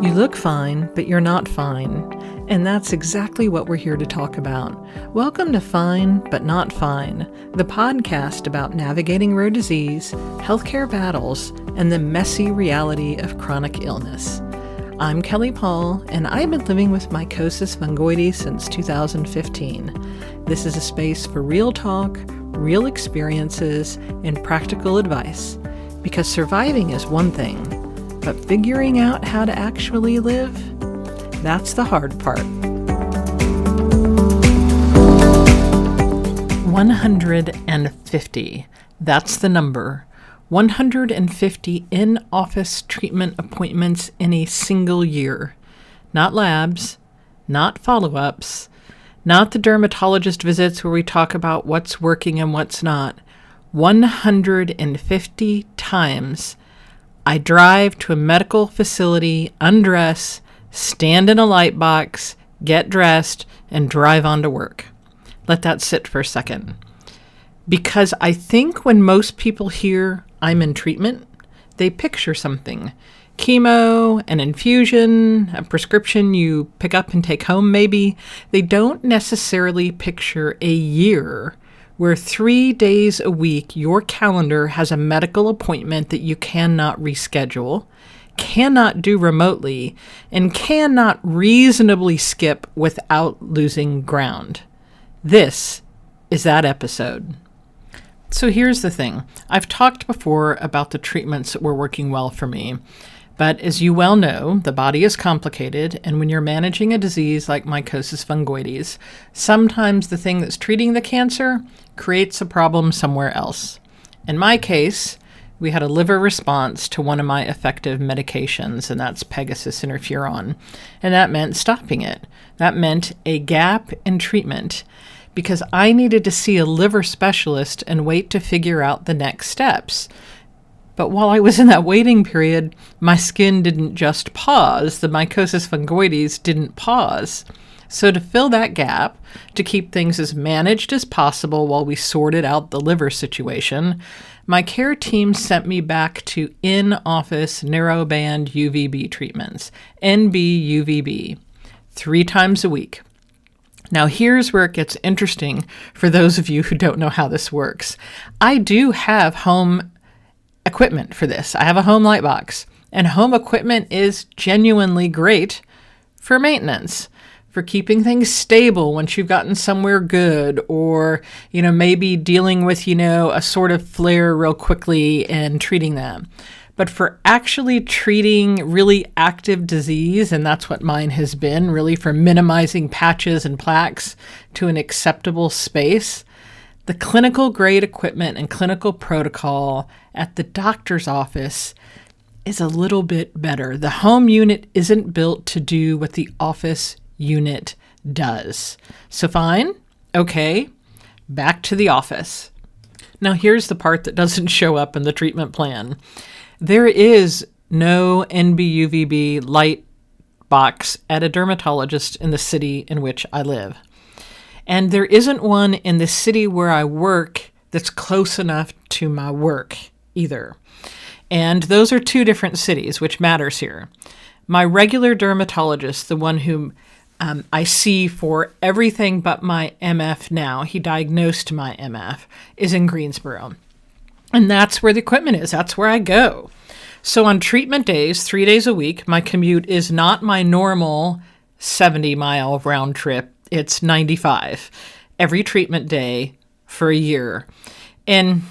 You look fine, but you're not fine. And that's exactly what we're here to talk about. Welcome to Fine, But Not Fine, the podcast about navigating rare disease, healthcare battles, and the messy reality of chronic illness. I'm Kelly Paul, and I've been living with mycosis fungoides since 2015. This is a space for real talk, real experiences, and practical advice. Because surviving is one thing, but figuring out how to actually live, that's the hard part. 150. That's the number. 150 in-office treatment appointments in a single year. Not labs, not follow-ups, not the dermatologist visits where we talk about what's working and what's not. 150 times I drive to a medical facility, undress, stand in a light box, get dressed, and drive on to work. Let that sit for a second. Because I think when most people hear I'm in treatment, they picture something. Chemo, an infusion, a prescription you pick up and take home maybe. They don't necessarily picture a year where 3 days a week your calendar has a medical appointment that you cannot reschedule, cannot do remotely, and cannot reasonably skip without losing ground. This is that episode. So here's the thing. I've talked before about the treatments that were working well for me. But as you well know, the body is complicated, and when you're managing a disease like mycosis fungoides, sometimes the thing that's treating the cancer creates a problem somewhere else. In my case, we had a liver response to one of my effective medications, and that's Pegasus interferon, and that meant stopping it. That meant a gap in treatment because I needed to see a liver specialist and wait to figure out the next steps. But while I was in that waiting period, my skin didn't just pause. The mycosis fungoides didn't pause. So to fill that gap, to keep things as managed as possible while we sorted out the liver situation, my care team sent me back to in-office narrowband UVB treatments, NBUVB, 3 times a week. Now here's where it gets interesting for those of you who don't know how this works. I do have home equipment for this. I have a home light box, and home equipment is genuinely great for maintenance, for keeping things stable once you've gotten somewhere good, or, maybe dealing with, a sort of flare real quickly and treating that. But for actually treating really active disease, and that's what mine has been, really for minimizing patches and plaques to an acceptable space, the clinical grade equipment and clinical protocol at the doctor's office is a little bit better. The home unit isn't built to do what the office unit does. So fine, okay, back to the office. Now here's the part that doesn't show up in the treatment plan. There is no NBUVB light box at a dermatologist in the city in which I live. And there isn't one in the city where I work that's close enough to my work either. And those are 2 different cities, which matters here. My regular dermatologist, the one whom I see for everything but my MF now, he diagnosed my MF, is in Greensboro. And that's where the equipment is. That's where I go. So on treatment days, 3 days a week, my commute is not my normal 70-mile round trip. It's 95 every treatment day for a year. And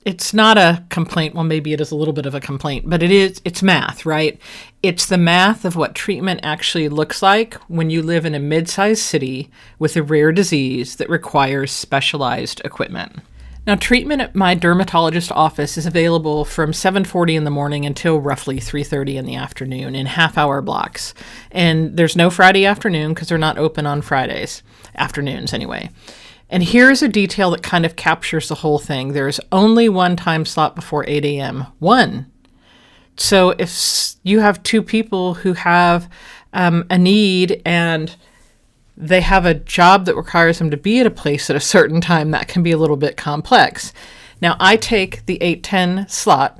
it's not a complaint. Well, maybe it is a little bit of a complaint, but it's math, right? It's the math of what treatment actually looks like when you live in a mid-sized city with a rare disease that requires specialized equipment. Now, treatment at my dermatologist office is available from 7:40 in the morning until roughly 3:30 in the afternoon in half-hour blocks. And there's no Friday afternoon because they're not open on Fridays, afternoons anyway. And here's a detail that kind of captures the whole thing. There's only one time slot before 8 a.m. One. So if you have 2 people who have a need and they have a job that requires them to be at a place at a certain time, that can be a little bit complex. Now, I take the 8:10 slot.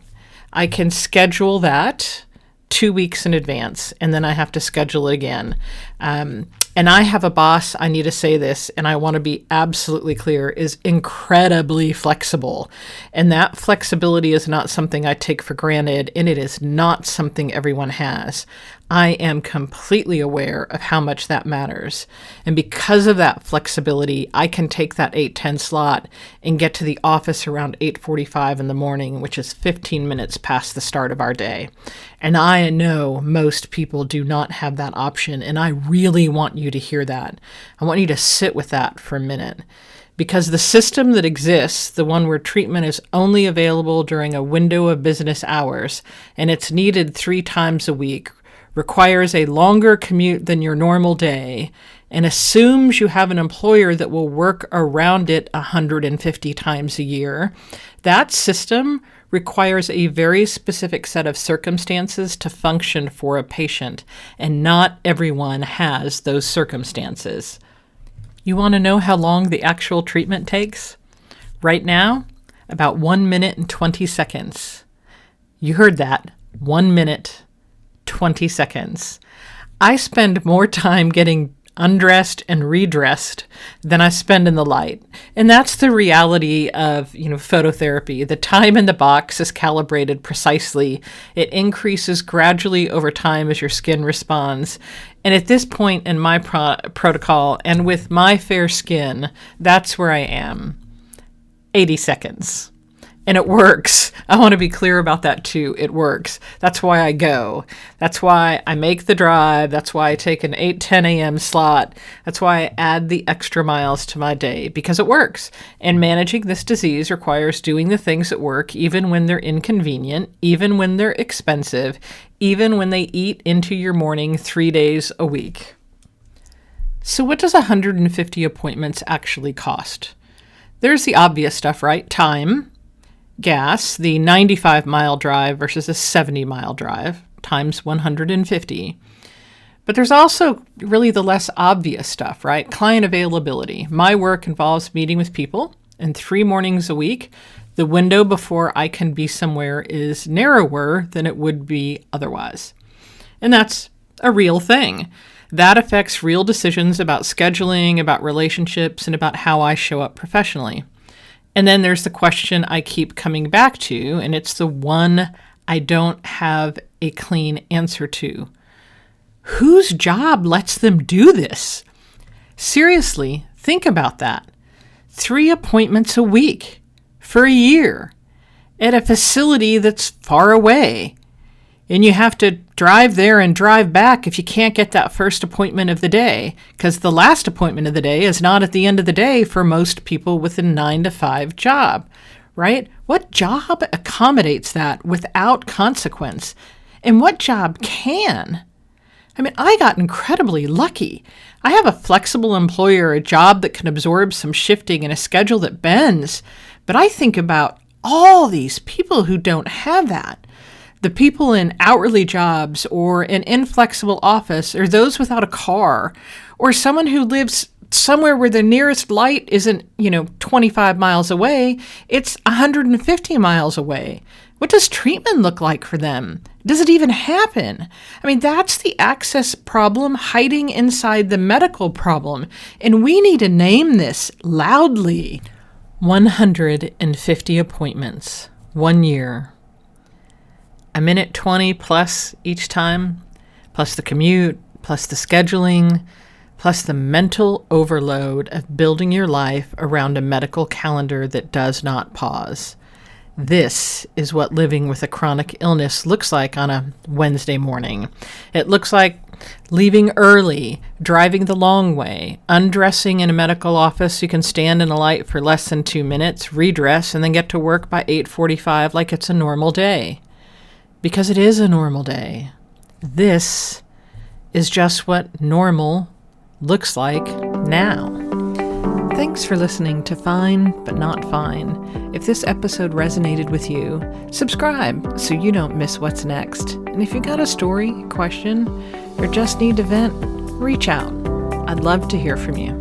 I can schedule that 2 weeks in advance, and then I have to schedule it again. And I have a boss, I need to say this, and I want to be absolutely clear, is incredibly flexible. And that flexibility is not something I take for granted, and it is not something everyone has. I am completely aware of how much that matters. And because of that flexibility, I can take that 8:10 slot and get to the office around 8:45 in the morning, which is 15 minutes past the start of our day. And I know most people do not have that option, and I really want you to hear that. I want you to sit with that for a minute. Because the system that exists, the one where treatment is only available during a window of business hours, and it's needed 3 times a week, requires a longer commute than your normal day, and assumes you have an employer that will work around it 150 times a year, that system requires a very specific set of circumstances to function for a patient, and not everyone has those circumstances. You want to know how long the actual treatment takes? Right now, about 1 minute and 20 seconds. You heard that. 1 minute, 20 seconds. I spend more time getting undressed and redressed than I spend in the light. And that's the reality of, phototherapy. The time in the box is calibrated precisely. It increases gradually over time as your skin responds. And at this point in my protocol, and with my fair skin, that's where I am. 80 seconds. And it works. I want to be clear about that too. It works. That's why I go. That's why I make the drive. That's why I take an 8:10 a.m. slot. That's why I add the extra miles to my day, because it works. And managing this disease requires doing the things that work, even when they're inconvenient, even when they're expensive, even when they eat into your morning 3 days a week. So what does 150 appointments actually cost? There's the obvious stuff, right? Time. Gas, the 95-mile drive versus a 70-mile drive, times 150. But there's also really the less obvious stuff, right? Client availability. My work involves meeting with people, and 3 mornings a week, the window before I can be somewhere is narrower than it would be otherwise. And that's a real thing. That affects real decisions about scheduling, about relationships, and about how I show up professionally. And then there's the question I keep coming back to, and it's the one I don't have a clean answer to. Whose job lets them do this? Seriously, think about that. 3 appointments a week for a year at a facility that's far away. And you have to drive there and drive back if you can't get that first appointment of the day, because the last appointment of the day is not at the end of the day for most people with a 9-to-5 job, right? What job accommodates that without consequence? And what job can? I mean, I got incredibly lucky. I have a flexible employer, a job that can absorb some shifting and a schedule that bends. But I think about all these people who don't have that. The people in hourly jobs or an inflexible office, or those without a car, or someone who lives somewhere where the nearest light isn't, 25 miles away, it's 150 miles away. What does treatment look like for them? Does it even happen? I mean, that's the access problem hiding inside the medical problem, and we need to name this loudly. 150 appointments, 1 year. A minute 20 plus each time, plus the commute, plus the scheduling, plus the mental overload of building your life around a medical calendar that does not pause. This is what living with a chronic illness looks like on a Wednesday morning. It looks like leaving early, driving the long way, undressing in a medical office you can stand in a light for less than 2 minutes, redress, and then get to work by 8:45 like it's a normal day. Because it is a normal day. This is just what normal looks like now. Thanks for listening to Fine But Not Fine. If this episode resonated with you, subscribe so you don't miss what's next. And if you got a story, question, or just need to vent, reach out. I'd love to hear from you.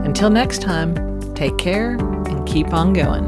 Until next time, take care and keep on going.